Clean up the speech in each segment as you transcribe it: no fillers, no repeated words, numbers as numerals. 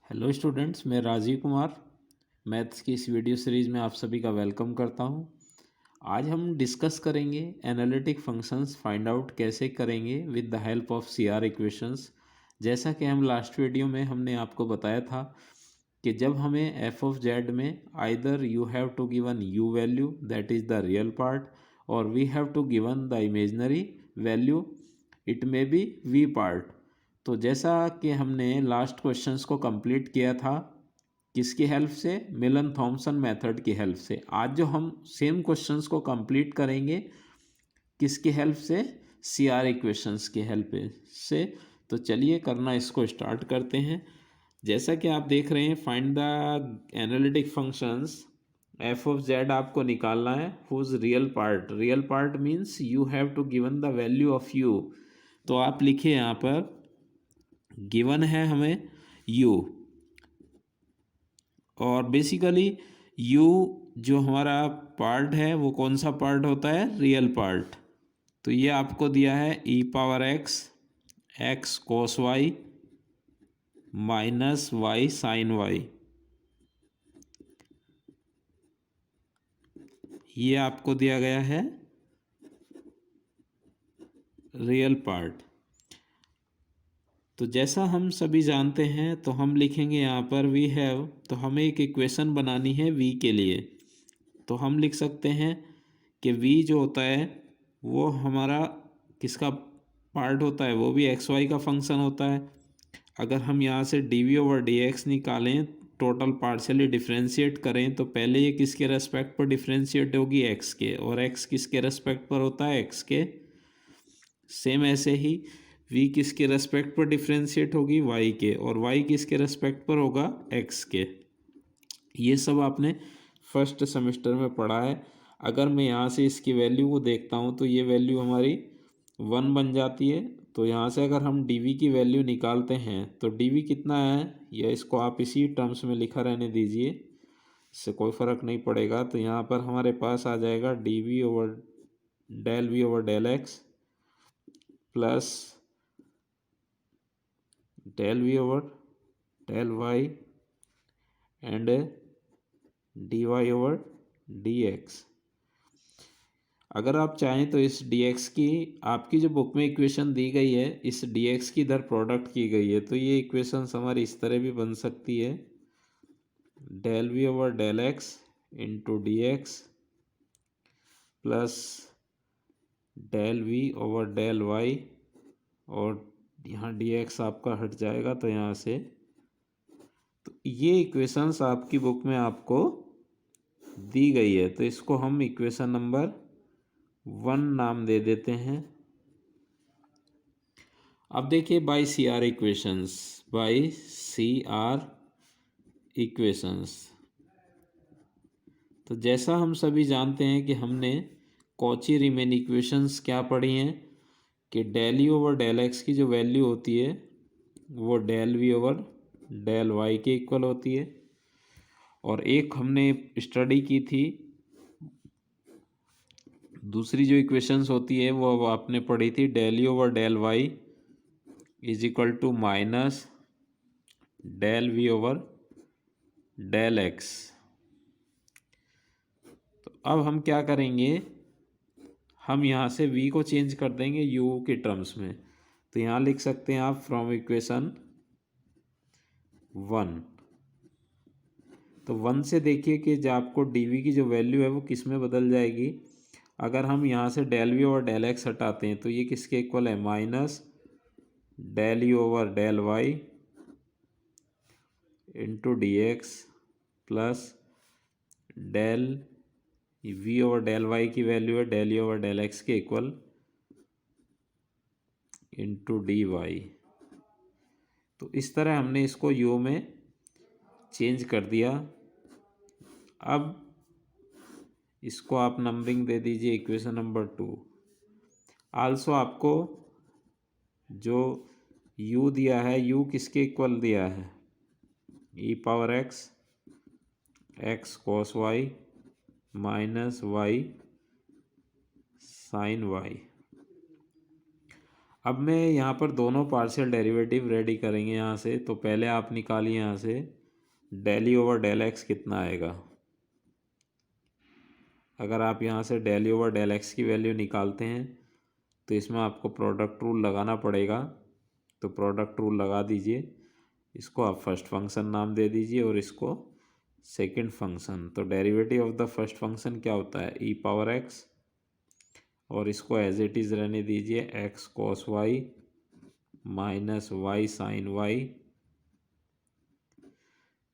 Hello students, मैं Rajiv Kumar maths की इस वीडियो सीरीज़ में आप सभी का वेलकम करता हूं। आज हम डिस्कस करेंगे एनालिटिक फंक्शंस फाइंड आउट कैसे करेंगे with the help of CR equations. जैसा कि हम लास्ट वीडियो में हमने आपको बताया था कि जब हमें एफ ऑफ जेड में either you have to given u value that is the real part और we have to given the imaginary value it may be v part. तो जैसा कि हमने लास्ट क्वेश्चंस को कंप्लीट किया था किसकी हेल्प से, मिलन थॉमसन मेथड की हेल्प से। आज जो हम सेम क्वेश्चंस को कंप्लीट करेंगे किसकी हेल्प से, सीआर इक्वेशंस की हेल्प से। तो चलिए करना इसको स्टार्ट करते हैं। जैसा कि आप देख रहे हैं find the analytic functions, F of Z आपको निकालना है whose real part means you have to given the value of U. तो आप लिखिए यहाँ पर गिवन है हमें u और बेसिकली u जो हमारा पार्ट है वो कौन सा पार्ट होता है, रियल पार्ट। तो ये आपको दिया है e power x cos y minus y sine y। ये आपको दिया गया है रियल पार्ट। तो जैसा हम सभी जानते हैं तो हम लिखेंगे यहाँ पर वी हैव, तो हमें एक इक्वेशन बनानी है v के लिए। तो हम लिख सकते हैं कि v जो होता है वो हमारा किसका पार्ट होता है, वो भी एक्स वाई का फंक्शन होता है। अगर हम यहाँ से D V over D X निकालें, टोटल पार्शियली डिफ्रेंशिएट करें, तो पहले ये किसके रेस्पेक्ट पर डिफ्रेंशिएट होगी, एक्स के, और एक्स किसके रेस्पेक्ट पर होता है, एक्स के। सेम ऐसे ही v किसके रेस्पेक्ट पर डिफ्रेंशिएट होगी, y के, और y किसके रेस्पेक्ट पर होगा, x के। ये सब आपने फर्स्ट सेमेस्टर में पढ़ा है। अगर मैं यहाँ से इसकी वैल्यू को देखता हूँ तो ये वैल्यू हमारी 1 बन जाती है। तो यहाँ से अगर हम dv की वैल्यू निकालते हैं तो dv कितना है, या इसको आप इसी टर्म्स में लिखा रहने दीजिए, इससे कोई फ़र्क नहीं पड़ेगा। तो यहाँ पर हमारे पास आ जाएगा dv over del v over del X plus del v over del Y and D Y over D X. अगर आप चाहें तो इस डी एक्स की, आपकी जो बुक में इक्वेशन दी गई है इस डी एक्स की इधर प्रोडक्ट की गई है, तो ये इक्वेशन हमारी इस तरह भी बन सकती है, del V over del X into D X plus del V over del Y, और यहाँ डी एक्स आपका हट जाएगा तो यहाँ से। तो ये इक्वेशंस आपकी बुक में आपको दी गई है, तो इसको हम इक्वेशन नंबर 1 नाम दे देते हैं। अब देखिए by C R equations, by C R equations. तो जैसा हम सभी जानते हैं कि हमने कॉची रीमेन इक्वेशंस क्या पढ़ी हैं कि del U over del X की जो वैल्यू होती है वो del V over del Y के इक्वल होती है। और एक हमने स्टडी की थी, दूसरी जो इक्वेशंस होती है वो आपने पढ़ी थी del U over del Y is equal to minus del V over del X. तो अब हम क्या करेंगे, हम यहाँ से v को चेंज कर देंगे u के टर्म्स में। तो यहाँ लिख सकते हैं आप फ्रॉम इक्वेशन 1। तो 1 से देखिए कि जो आपको dv की जो वैल्यू है वो किस में बदल जाएगी। अगर हम यहाँ से del V over del X हटाते हैं तो ये किसके इक्वल है, minus del U over del Y into D X plus del V over del Y की वैल्यू है del U over del X के इक्वल इंटू डी वाई। तो इस तरह हमने इसको यू में चेंज कर दिया। अब इसको आप नंबरिंग दे दीजिए इक्वेशन नंबर 2। आल्सो आपको जो u दिया है, u किसके इक्वल दिया है, e power x cos y minus y sine y। अब मैं यहाँ पर दोनों पार्शियल डेरिवेटिव रेडी करेंगे यहाँ से। तो पहले आप निकालिए यहाँ से del E over del X कितना आएगा। अगर आप यहाँ से del E over del X की वैल्यू निकालते हैं तो इसमें आपको प्रोडक्ट रूल लगाना पड़ेगा। तो प्रोडक्ट रूल लगा दीजिए, इसको आप फर्स्ट फंक्शन नाम दे दीजिए और इसको सेकंड फंक्शन। तो derivative of the first function क्या होता है, ई पावर एक्स, और इसको एज इट इज़ रहने दीजिए X cos Y minus Y sine Y.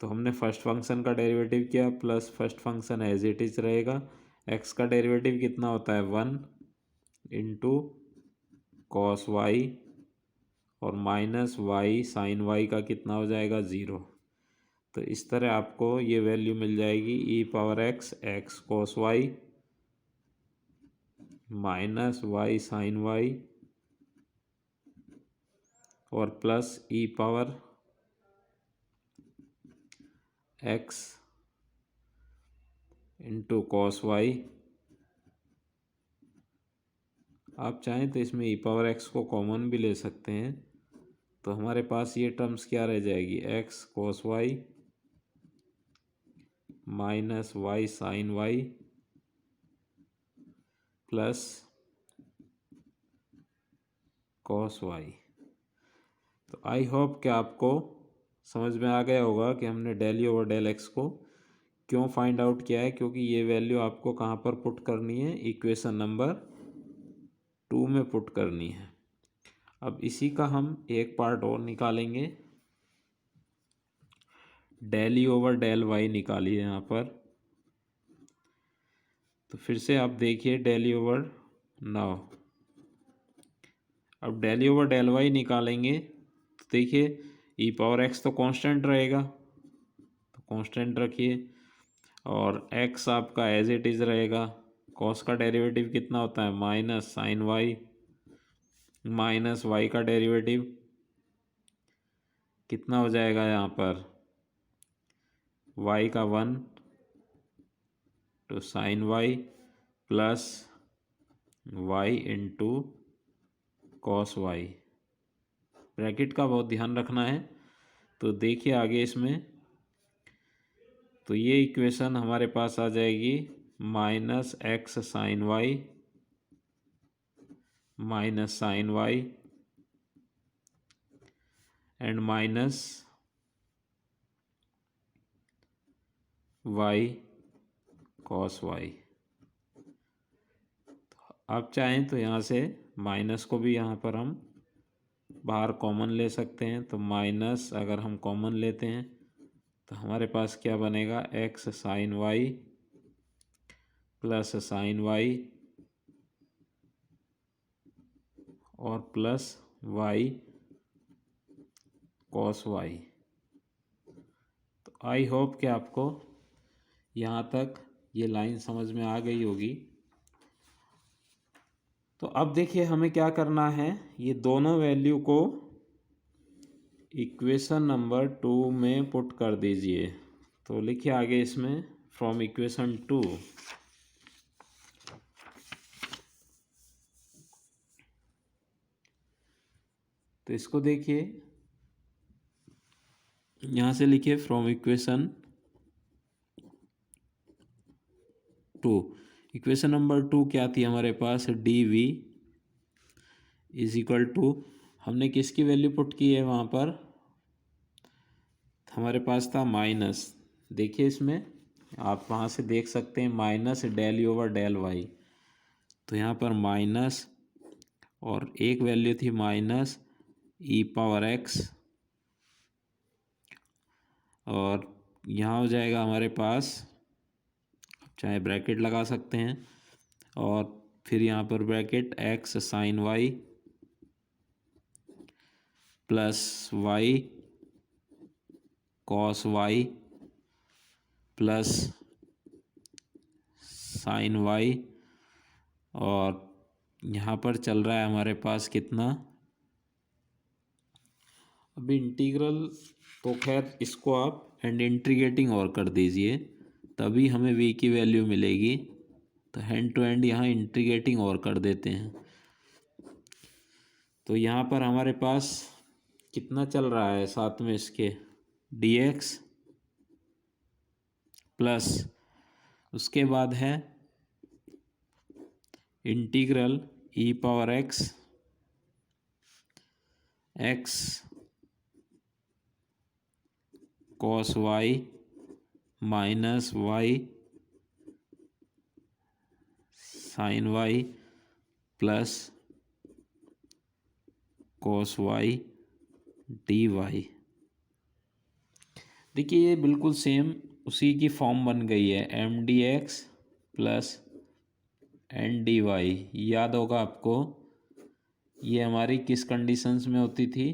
तो हमने फर्स्ट फंक्शन का डेरिवेटिव किया plus first function as it is रहेगा। एक्स का डेरिवेटिव कितना होता है 1 इंटू कॉस वाई और माइनस वाई साइन वाई का कितना हो जाएगा 0। तो इस तरह आपको ये वैल्यू मिल जाएगी e power x x cos Y minus Y sine Y और plus e power x into cos Y. आप चाहें तो इसमें ई पावर एक्स को कॉमन भी ले सकते हैं। तो हमारे पास ये टर्म्स क्या रह जाएगी, X cos Y minus Y sine Y plus cos Y. तो आई होप कि आपको समझ में आ गया होगा कि हमने del E over del X को क्यों फाइंड आउट किया है, क्योंकि ये वैल्यू आपको कहाँ पर पुट करनी है, इक्वेशन नंबर 2 में पुट करनी है। अब इसी का हम एक पार्ट और निकालेंगे, del E over del Y निकालिए यहाँ पर। तो फिर से आप देखिए डेल ई ओवर नाउ, अब del E over del Y निकालेंगे तो देखिए ई पावर एक्स तो कांस्टेंट रहेगा, तो कांस्टेंट रखिए और एक्स आपका एज इट इज़ रहेगा। कॉस का डेरिवेटिव कितना होता है minus sine Y minus Y का डेरिवेटिव कितना हो जाएगा यहाँ पर वाई का 1 तो sine Y plus Y into cos Y. Bracket का बहुत ध्यान रखना है। तो देखिए आगे इसमें, तो ये इक्वेशन हमारे पास आ जाएगी minus x sine Y minus sine Y and minus Y cos Y. आप चाहें तो यहाँ से माइनस को भी यहाँ पर हम बाहर कॉमन ले सकते हैं। तो माइनस अगर हम कॉमन लेते हैं तो हमारे पास क्या बनेगा X sine Y plus sine Y और प्लस वाई कॉस वाई। तो आई होप कि आपको यहाँ तक ये लाइन समझ में आ गई होगी। तो अब देखिए हमें क्या करना है, ये दोनों वैल्यू को इक्वेशन नंबर 2 में पुट कर दीजिए। तो लिखिए आगे इसमें फ्रॉम इक्वेशन 2, तो इसको देखिए यहाँ से लिखिए फ्रॉम इक्वेशन 2। इक्वेशन नंबर 2 क्या थी हमारे पास, d v is equal to, हमने किसकी वैल्यू पुट की है वहाँ पर, हमारे पास था माइनस। देखिए इसमें आप वहाँ से देख सकते हैं minus del E over del Y. तो यहाँ पर माइनस और एक वैल्यू थी माइनस ई पावर एक्स और यहाँ हो जाएगा हमारे पास, चाहे ब्रैकेट लगा सकते हैं और फिर यहाँ पर bracket X sine Y plus Y cos Y plus sine Y और यहाँ पर चल रहा है हमारे पास कितना, अभी इंटीग्रल तो खैर इसको आप एंड इंटीग्रेटिंग और कर दीजिए तभी हमें v की वैल्यू मिलेगी। तो हैंड टू हैंड यहाँ इंटीग्रेटिंग और कर देते हैं। तो यहाँ पर हमारे पास कितना चल रहा है साथ में इसके, dx प्लस उसके बाद है integral e power x x cos y minus y sin y plus cos y dy। देखिए ये बिल्कुल सेम उसी की फॉर्म बन गई है, M D X plus N D Y. याद होगा आपको ये हमारी किस कंडीशंस में होती थी,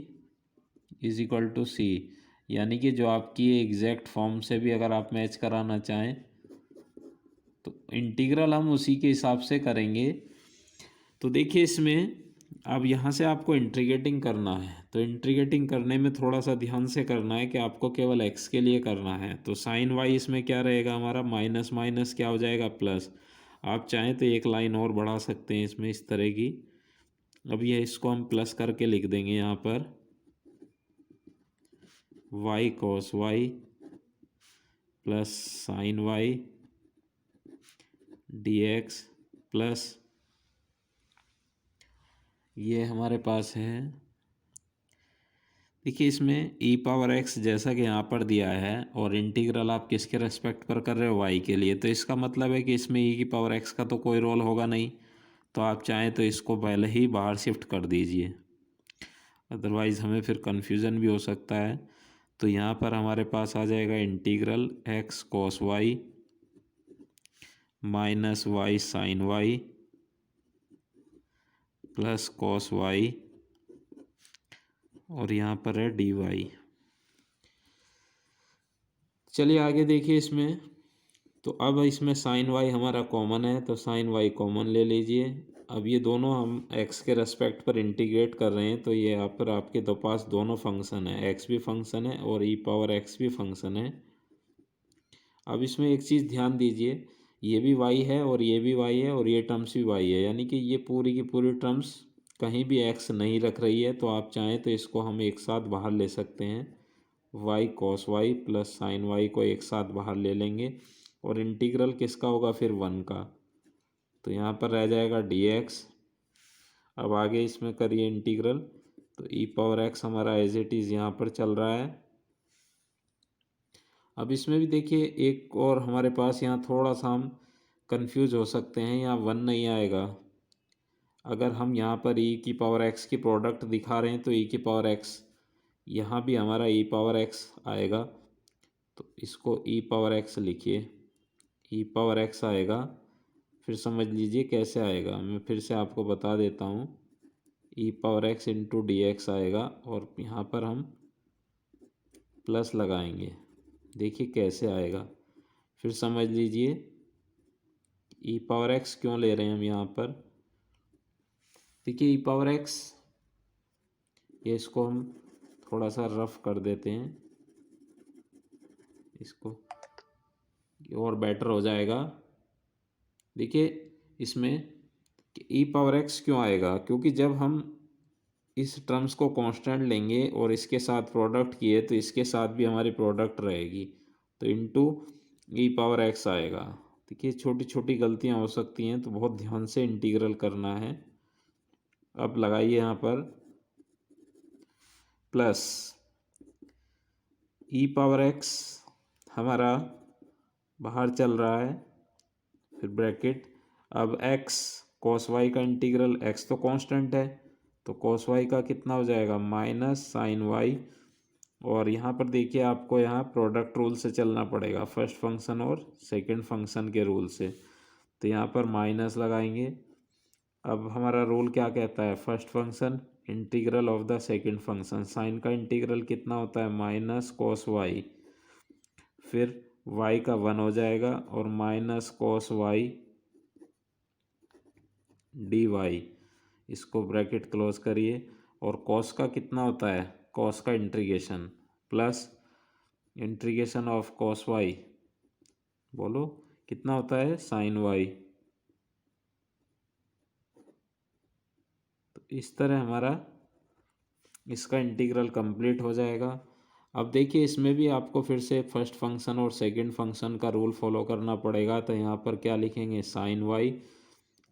इज इक्वल टू सी, यानी कि जो आपकी एग्जैक्ट फॉर्म से भी अगर आप मैच कराना चाहें तो इंटीग्रल हम उसी के हिसाब से करेंगे। तो देखिए इसमें अब यहाँ से आपको इंटीग्रेटिंग करना है, तो इंटीग्रेटिंग करने में थोड़ा सा ध्यान से करना है कि आपको केवल x के लिए करना है। तो साइन y इसमें क्या रहेगा हमारा, माइनस माइनस क्या हो जाएगा प्लस। आप चाहें तो एक लाइन और बढ़ा सकते हैं इसमें इस तरह की। अब ये इसको हम प्लस करके लिख देंगे यहाँ पर y cos y plus sign y dx plus ये हमारे पास है, देखिए इसमें e पावर x जैसा कि यहाँ पर दिया है और इंटीग्रल आप किसके रेस्पेक्ट पर कर रहे हो, y के लिए, तो इसका मतलब है कि इसमें e की पावर x का तो कोई रोल होगा नहीं। तो आप चाहें तो इसको पहले ही बाहर शिफ्ट कर दीजिए, अदरवाइज़ हमें फिर कन्फ्यूज़न भी हो सकता है। तो यहाँ पर हमारे पास आ जाएगा integral x cos y minus y sin y plus cos y और यहाँ पर है dy। चलिए आगे देखिए इसमें, तो अब इसमें साइन वाई हमारा कॉमन है तो साइन वाई कॉमन ले लीजिए। अब ये दोनों हम x के रेस्पेक्ट पर इंटीग्रेट कर रहे हैं, तो ये यहाँ पर आपके दो पास दोनों फंक्शन है, x भी फंक्शन है और e पावर x भी फंक्शन है। अब इसमें एक चीज़ ध्यान दीजिए, ये भी y है और ये भी y है और ये टर्म्स भी y है, यानी कि ये पूरी की पूरी टर्म्स कहीं भी x नहीं रख रही है। तो आप चाहें तो इसको हम एक साथ बाहर ले सकते हैं, y cos y plus sign y को एक साथ बाहर ले लेंगे और इंटीग्रल किसका होगा फिर 1 का, तो यहाँ पर रह जाएगा dx। अब आगे इसमें करिए इंटीग्रल, तो e पावर x हमारा एज इट इज़ यहाँ पर चल रहा है। अब इसमें भी देखिए एक और हमारे पास यहाँ थोड़ा सा हम कंफ्यूज हो सकते हैं, यहाँ 1 नहीं आएगा। अगर हम यहाँ पर e की पावर x की प्रोडक्ट दिखा रहे हैं तो e की पावर x यहाँ भी हमारा e पावर x आएगा, तो इसको e पावर x लिखिए, e पावर x आएगा। फिर समझ लीजिए कैसे आएगा, मैं फिर से आपको बता देता हूँ, e power x into D x आएगा और यहाँ पर हम प्लस लगाएंगे, देखिए कैसे आएगा। फिर समझ लीजिए e पावर x क्यों ले रहे हैं हम यहाँ पर, देखिए e पावर x, ये इसको हम थोड़ा सा रफ कर देते हैं, इसको और बेटर हो जाएगा। देखिए इसमें e पावर x क्यों आएगा, क्योंकि जब हम इस टर्म्स को कांस्टेंट लेंगे और इसके साथ प्रोडक्ट किए तो इसके साथ भी हमारी प्रोडक्ट रहेगी, तो इनटू e पावर x आएगा। देखिए छोटी छोटी गलतियां हो सकती हैं, तो बहुत ध्यान से इंटीग्रल करना है। अब लगाइए यहाँ पर प्लस e पावर x हमारा बाहर चल रहा है, फिर ब्रैकेट, अब x cos y का इंटीग्रल, x तो कांस्टेंट है तो cos y का कितना हो जाएगा माइनस साइन y, और यहाँ पर देखिए आपको यहाँ प्रोडक्ट रूल से चलना पड़ेगा, फर्स्ट फंक्शन और सेकंड फंक्शन के रूल से, तो यहाँ पर माइनस लगाएंगे। अब हमारा रूल क्या कहता है, first function integral of the second function, sine का इंटीग्रल कितना होता है माइनस cos y, फिर y का 1 हो जाएगा और minus cos y D Y, इसको ब्रैकेट क्लोज करिए, और cos का कितना होता है, cos का integration plus integration of cos y, बोलो कितना होता है साइन y। तो इस तरह हमारा इसका इंटीग्रल कंप्लीट हो जाएगा। अब देखिए इसमें भी आपको फिर से फर्स्ट फंक्शन और सेकंड फंक्शन का रूल फॉलो करना पड़ेगा। तो यहाँ पर क्या लिखेंगे, साइन वाई।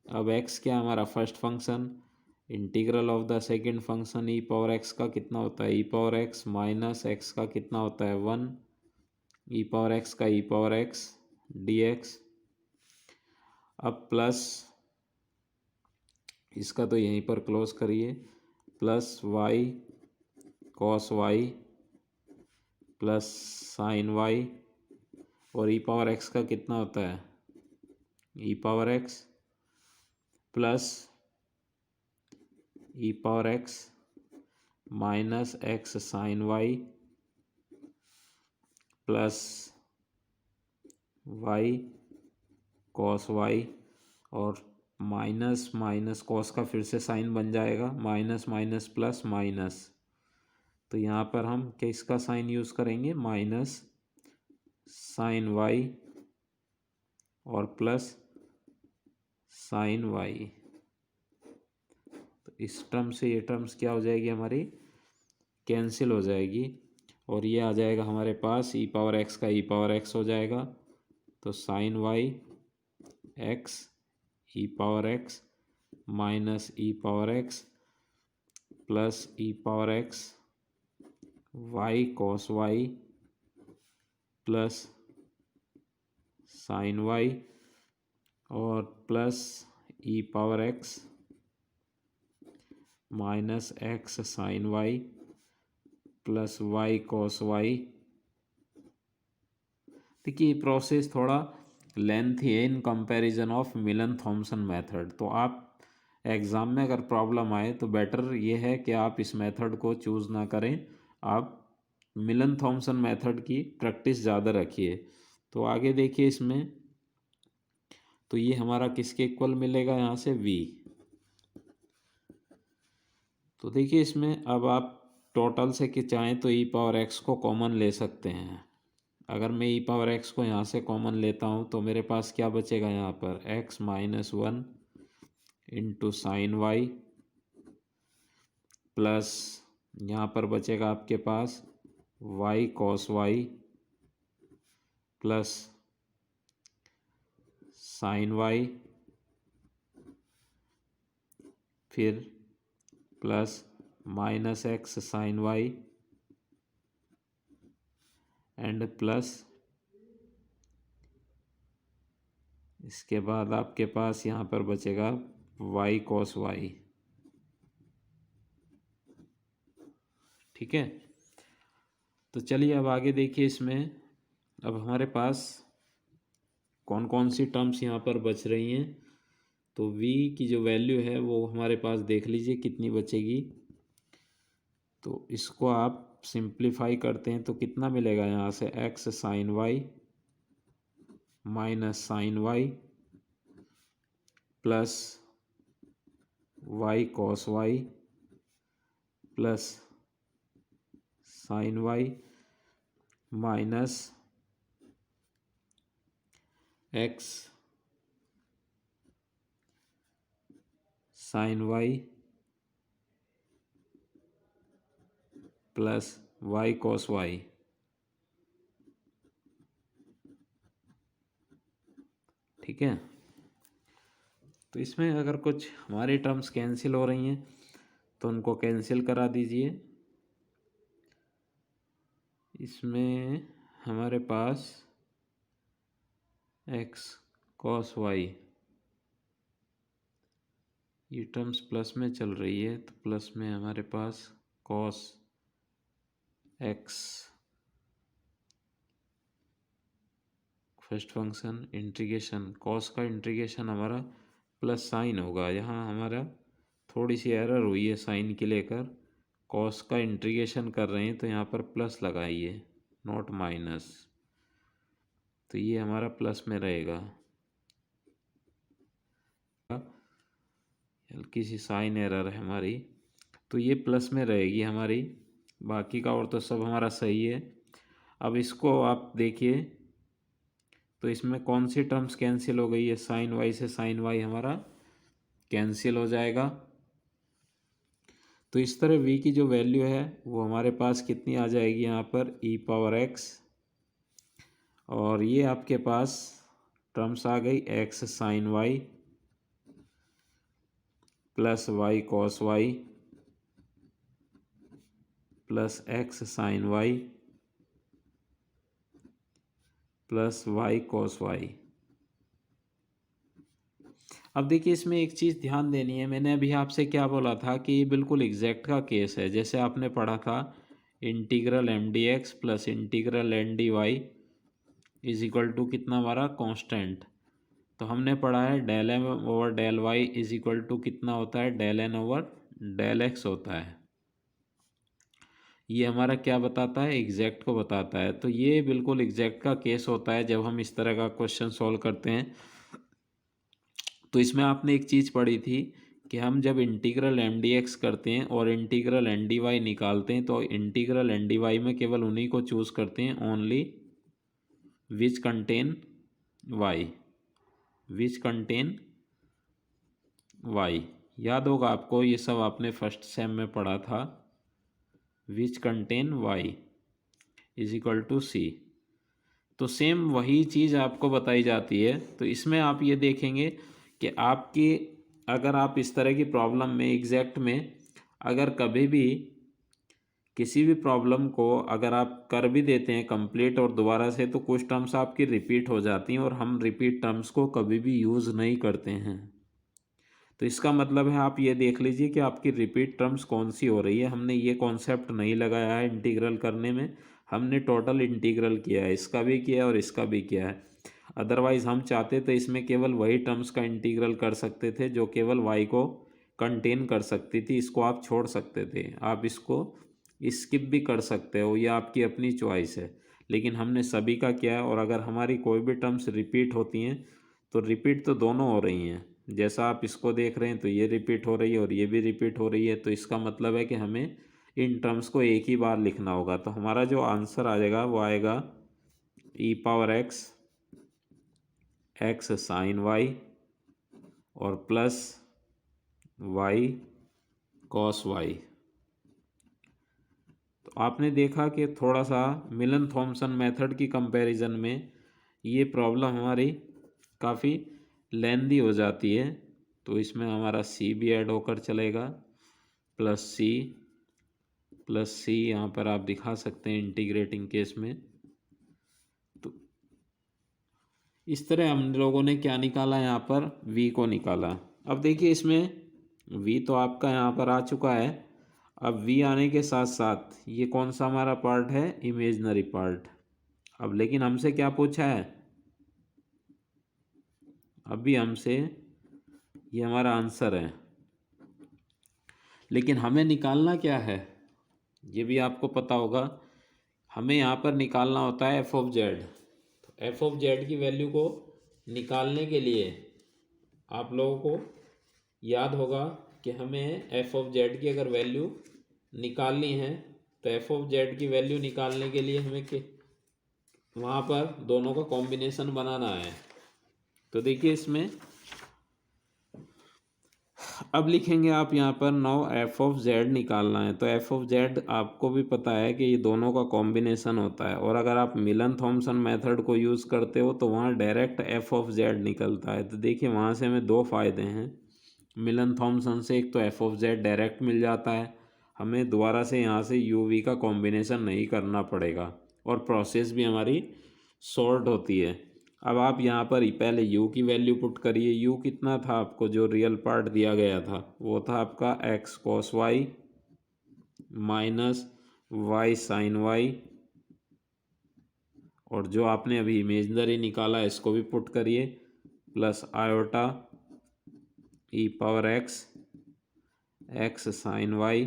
अब एक्स क्या हमारा first function, integral of the second function e power x का कितना होता है, e power x minus x का कितना होता है 1, ई पावर एक्स का e power x d x. अब प्लस इसका तो यहीं पर क्लोज करिए, plus Y cos Y plus sine Y, और ई पावर एक्स का कितना होता है, e power x plus e power x minus x sine Y plus Y cos Y, और माइनस माइनस कॉस का फिर से साइन बन जाएगा, माइनस माइनस प्लस माइनस। तो यहाँ पर हम किसका साइन यूज़ करेंगे, माइनस साइन वाई और प्लस साइन वाई। तो इस टर्म से ये टर्म्स क्या हो जाएगी हमारी, कैंसिल हो जाएगी, और ये आ जाएगा हमारे पास ई पावर एक्स का ई पावर एक्स हो जाएगा। तो sine y x e power x minus e power x plus e power x y cos Y plus sine Y, और plus e power x minus x sine Y plus Y cos y. देखिए ये process थोड़ा lengthy है in comparison of Milne Thomson method. तो आप exam में अगर problem आए तो बेटर ये है कि आप इस मेथड को चूज़ ना करें, आप मिलन थॉमसन मेथड की प्रैक्टिस ज़्यादा रखिए। तो आगे देखिए इसमें, तो ये हमारा किसके इक्वल मिलेगा यहाँ से, v। तो देखिए इसमें अब आप टोटल से कि चाहें तो ई पावर एक्स को कॉमन ले सकते हैं। अगर मैं ई पावर एक्स को यहाँ से कॉमन लेता हूँ तो मेरे पास क्या बचेगा यहाँ पर, x minus one into sine Y plus यहाँ पर बचेगा आपके पास y cos Y plus sine y, फिर plus minus x sine Y and plus इसके बाद आपके पास यहाँ पर बचेगा वाई कॉस वाई। ठीक है, तो चलिए अब आगे देखिए इसमें, अब हमारे पास कौन कौन सी टर्म्स यहाँ पर बच रही हैं। तो v की जो वैल्यू है वो हमारे पास देख लीजिए कितनी बचेगी। तो इसको आप सिंप्लीफाई करते हैं तो कितना मिलेगा यहाँ से, X sine Y minus sine Y plus Y cos Y plus sine Y minus x sine Y plus Y cos Y. ठीक है, तो इसमें अगर कुछ हमारी टर्म्स कैंसिल हो रही हैं तो उनको कैंसिल करा दीजिए। इसमें हमारे पास एक्स कॉस वाई, ये टर्म्स प्लस में चल रही है तो प्लस में हमारे पास cos x first function integration, cos का इंटीग्रेशन हमारा प्लस साइन होगा। यहाँ हमारा थोड़ी सी एरर हुई है साइन के लेकर, कॉस का इंटीग्रेशन कर रहे हैं तो यहाँ पर प्लस लगाइए नॉट माइनस, तो ये हमारा प्लस में रहेगा। हल्की सी साइन एरर है हमारी, तो ये प्लस में रहेगी हमारी, बाकी का और तो सब हमारा सही है। अब इसको आप देखिए तो इसमें कौन सी टर्म्स कैंसिल हो गई है, साइन वाई से साइन वाई हमारा कैंसिल हो जाएगा। तो इस तरह v की जो वैल्यू है वो हमारे पास कितनी आ जाएगी यहाँ पर e पावर x, और ये आपके पास टर्म्स आ गई x sine y plus y cos y plus x sine y plus y cos y। अब देखिए इसमें एक चीज़ ध्यान देनी है, मैंने अभी आपसे क्या बोला था कि ये बिल्कुल एग्जैक्ट का केस है। जैसे आपने पढ़ा था integral M D X plus integral N D Y is equal to कितना हमारा कांस्टेंट। तो हमने पढ़ा है del M over del Y is equal to कितना होता है, del N over del X होता है। ये हमारा क्या बताता है, एग्जैक्ट को बताता है। तो ये बिल्कुल एग्जैक्ट का केस होता है जब हम इस तरह का क्वेश्चन सॉल्व करते हैं। तो इसमें आपने एक चीज़ पढ़ी थी कि हम जब इंटीग्रल एम डी एक्स करते हैं और इंटीग्रल एन डी वाई निकालते हैं तो इंटीग्रल एन डी वाई में केवल उन्हीं को चूज़ करते हैं only which contain Y, which contain Y. याद होगा आपको, ये सब आपने फर्स्ट सेम में पढ़ा था। Which contain y is equal to c. तो सेम वही चीज़ आपको बताई जाती है। तो इसमें आप ये देखेंगे कि आपकी अगर आप इस तरह की प्रॉब्लम में एग्जैक्ट में अगर कभी भी किसी भी प्रॉब्लम को अगर आप कर भी देते हैं कंप्लीट और दोबारा से, तो कुछ टर्म्स आपकी रिपीट हो जाती हैं और हम रिपीट टर्म्स को कभी भी यूज़ नहीं करते हैं। तो इसका मतलब है आप ये देख लीजिए कि आपकी रिपीट टर्म्स कौन सी हो रही है। हमने ये कॉन्सेप्ट नहीं लगाया है इंटीग्रल करने में, हमने टोटल इंटीग्रल किया है, इसका भी किया है और इसका भी किया है। अदरवाइज़ हम चाहते तो इसमें केवल वही टर्म्स का इंटीग्रल कर सकते थे जो केवल y को कंटेन कर सकती थी। इसको आप छोड़ सकते थे, आप इसको स्किप भी कर सकते हो, यह आपकी अपनी चॉइस है। लेकिन हमने सभी का किया है। और अगर हमारी कोई भी टर्म्स रिपीट होती हैं तो रिपीट तो दोनों हो रही हैं। जैसा आप इसको देख रहे हैं तो ये रिपीट हो रही है और ये भी रिपीट हो रही है। तो इसका मतलब है कि हमें इन टर्म्स को एक ही बार लिखना होगा। तो हमारा जो आंसर आ जाएगा वो आएगा e power x x sine Y और प्लस वाई कॉस वाई। तो आपने देखा कि थोड़ा सा मिलन थॉमसन मेथड की कंपैरिजन में ये प्रॉब्लम हमारी काफ़ी लेंदी हो जाती है। तो इसमें हमारा सी भी ऐड होकर चलेगा, प्लस सी यहाँ पर आप दिखा सकते हैं इंटीग्रेटिंग केस में। तो इस तरह हम लोगों ने क्या निकाला, यहाँ पर v को निकाला। अब देखिए इसमें v तो आपका यहाँ पर आ चुका है। अब v आने के साथ साथ ये कौन सा हमारा पार्ट है, इमेजनरी पार्ट। अब लेकिन हमसे क्या पूछा है, अभी हमसे ये हमारा आंसर है, लेकिन हमें निकालना क्या है ये भी आपको पता होगा। हमें यहाँ पर निकालना होता है एफ ऑफ जेड। तो एफ ऑफ जेड की वैल्यू को निकालने के लिए आप लोगों को याद होगा कि हमें एफ ऑफ जेड की अगर वैल्यू निकालनी है तो एफ ऑफ जेड की वैल्यू निकालने के लिए हमें वहाँ पर दोनों का कॉम्बिनेशन बनाना है। तो देखिए इसमें अब लिखेंगे आप यहाँ पर नो एफ ऑफ जेड निकालना है। तो एफ ऑफ जेड आपको भी पता है कि ये दोनों का कॉम्बिनेशन होता है। और अगर आप मिलन थॉमसन मेथड को यूज़ करते हो तो वहाँ डायरेक्ट एफ ऑफ जेड निकलता है। तो देखिए वहाँ से हमें दो फ़ायदे हैं मिलन थॉमसन से। एक तो एफ ऑफ जेड डायरेक्ट मिल जाता है, हमें दोबारा से यहाँ से यू वी का कॉम्बिनेशन नहीं करना पड़ेगा और प्रोसेस भी हमारी शॉर्ट होती है। अब आप यहाँ पर ही पहले u की वैल्यू पुट करिए। u कितना था आपको, जो रियल पार्ट दिया गया था वो था आपका x cos Y minus y sine Y, और जो आपने अभी इमेजनरी निकाला इसको भी पुट करिए, plus iota e power x sine Y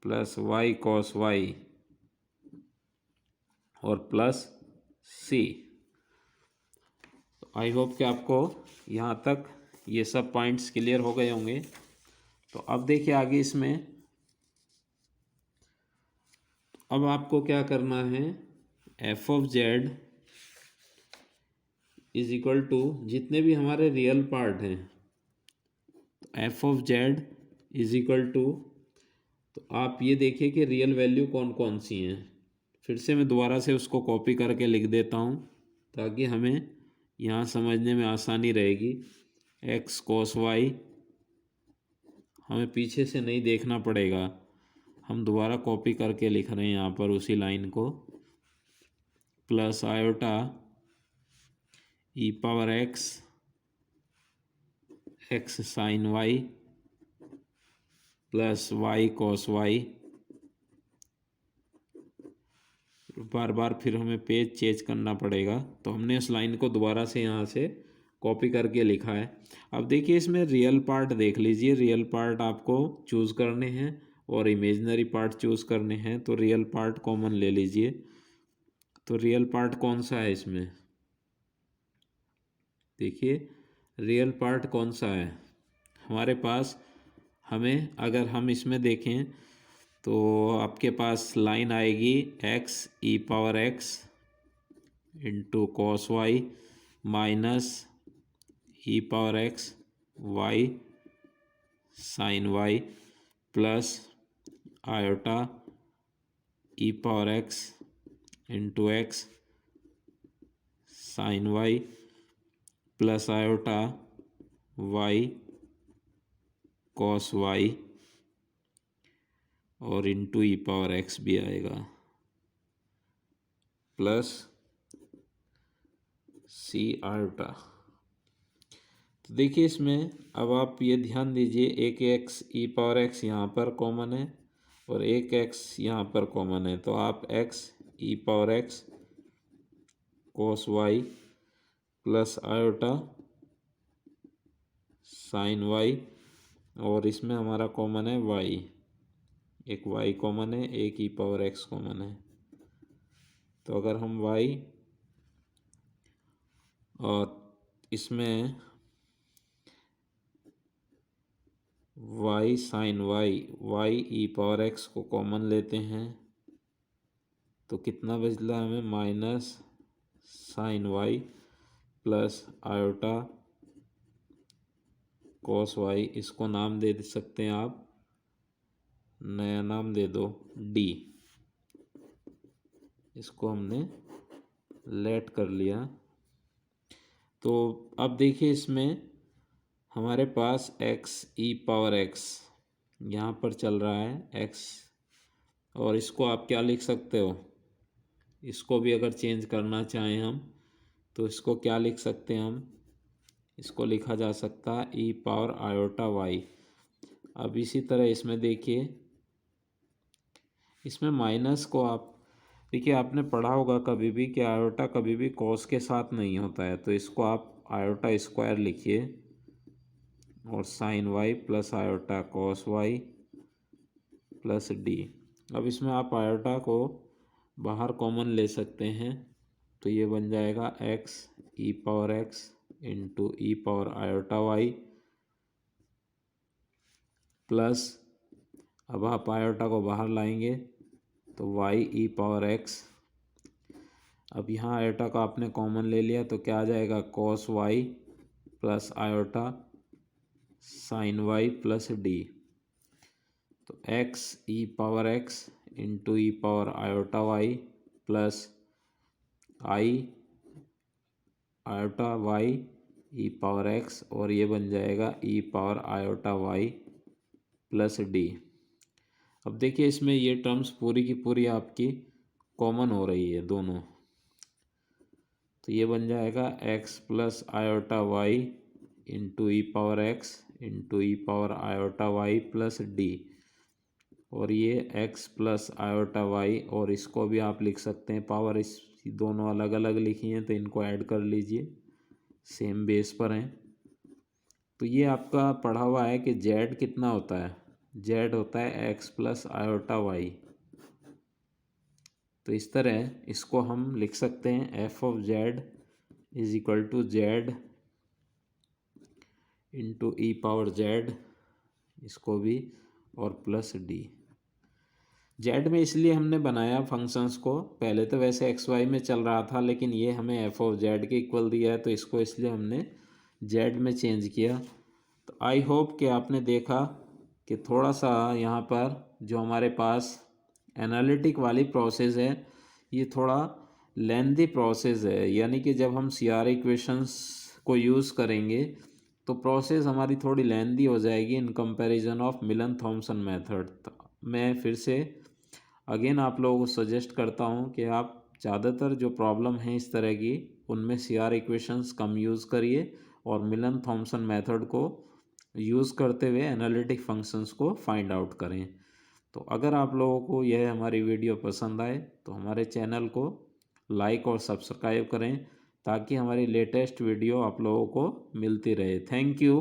plus y cos Y और प्लस c। आई होप कि आपको यहाँ तक ये सब पॉइंट्स क्लियर हो गए होंगे। तो अब देखिए आगे इसमें अब आपको क्या करना है, F of Z is equal to जितने भी हमारे रियल पार्ट हैं, F of Z is equal to, तो आप ये देखिए कि रियल वैल्यू कौन कौन सी हैं। फिर से मैं दोबारा से उसको कॉपी करके लिख देता हूँ ताकि हमें यहाँ समझने में आसानी रहेगी। एक्स कॉस वाई, हमें पीछे से नहीं देखना पड़ेगा, हम दोबारा कॉपी करके लिख रहे हैं यहाँ पर उसी लाइन को, plus iota e power x x sine Y plus Y cos y. बार बार फिर हमें पेज चेंज करना पड़ेगा, तो हमने इस लाइन को दोबारा से यहाँ से कॉपी करके लिखा है। अब देखिए इसमें रियल पार्ट देख लीजिए, रियल पार्ट आपको चूज़ करने हैं और इमेजिनरी पार्ट चूज़ करने हैं। तो रियल पार्ट कॉमन ले लीजिए। तो रियल पार्ट कौन सा है इसमें, देखिए रियल पार्ट कौन सा है हमारे पास। हमें अगर हम इसमें देखें तो आपके पास लाइन आएगी x e power x into cos Y minus e power x y sine Y plus iota e power x into x sine Y plus iota y cos Y और इंटू ई पावर एक्स भी आएगा plus सी iota. तो देखिए इसमें अब आप ये ध्यान दीजिए, एक एक्स ई पावर एक्स यहाँ पर कॉमन है और एक एक्स यहाँ पर कॉमन है। तो आप x e power x cos Y plus iota sine Y और इसमें हमारा कॉमन है वाई, एक वाई कॉमन है, एक ई पावर एक्स कॉमन है। तो अगर हम वाई और इसमें वाई साइन वाई वाई ई पावर एक्स को कॉमन लेते हैं तो कितना बचला हमें, minus sine Y plus iota cos Y. इसको नाम दे सकते हैं आप, नया नाम दे दो डी। इसको हमने लेट कर लिया। तो अब देखिए इसमें हमारे पास एक्स ई पावर एक्स यहाँ पर चल रहा है एक्स, और इसको आप क्या लिख सकते हो, इसको भी अगर चेंज करना चाहें हम तो इसको क्या लिख सकते हैं हम, इसको लिखा जा सकता है ई पावर आयोटा वाई। अब इसी तरह इसमें देखिए, इसमें माइनस को आप देखिए, आपने पढ़ा होगा कभी भी कि आयोटा कभी भी कॉस के साथ नहीं होता है। तो इसको आप आयोटा स्क्वायर लिखिए और sine Y plus iota cos Y plus D. अब इसमें आप आयोटा को बाहर कॉमन ले सकते हैं तो ये बन जाएगा x e power x into ई पावर आयोटा वाई प्लस, अब आप आयोटा को बाहर लाएंगे तो वाई ई पावर एक्स। अब यहाँ आयोटा का आपने कॉमन ले लिया तो क्या आ जाएगा, cos Y plus iota sine Y plus d. तो x e power x into E power iota y plus i iota y E power x और ये बन जाएगा e power iota y plus D. अब देखिए इसमें ये टर्म्स पूरी की पूरी आपकी कॉमन हो रही है दोनों। तो ये बन जाएगा x plus iota y into ई पावर एक्स इंटू ई power iota y plus d, और ये एक्स प्लस आयोटा वाई, और इसको भी आप लिख सकते हैं पावर, इस दोनों अलग अलग लिखी हैं तो इनको ऐड कर लीजिए, सेम बेस पर हैं। तो ये आपका पढ़ा हुआ है कि जेड कितना होता है, जेड होता है एक्स प्लस आयोटा वाई। तो इस तरह इसको हम लिख सकते हैं F of Z is equal to Z into E power Z, इसको भी, और प्लस डी। जेड में इसलिए हमने बनाया फंक्शंस को, पहले तो वैसे एक्स वाई में चल रहा था लेकिन ये हमें एफ ऑफ जेड के इक्वल दिया है तो इसको इसलिए हमने जेड में चेंज किया। तो आई होप कि आपने देखा कि थोड़ा सा यहाँ पर जो हमारे पास एनालिटिक वाली प्रोसेस है ये थोड़ा लेंदी प्रोसेस है, यानी कि जब हम सी आर इक्वेशंस को यूज़ करेंगे तो प्रोसेस हमारी थोड़ी लेंदी हो जाएगी in comparison of Milne Thomson method. मैं फिर से अगेन आप लोगों को सजेस्ट करता हूँ कि आप ज़्यादातर जो प्रॉब्लम है इस तरह की उनमें सी आर इक्वेशंस कम यूज़ करिए और मिलन थॉमसन मेथड को यूज़ करते हुए एनालिटिक फंक्शंस को फाइंड आउट करें। तो अगर आप लोगों को यह हमारी वीडियो पसंद आए तो हमारे चैनल को लाइक और सब्सक्राइब करें ताकि हमारी लेटेस्ट वीडियो आप लोगों को मिलती रहे। Thank you.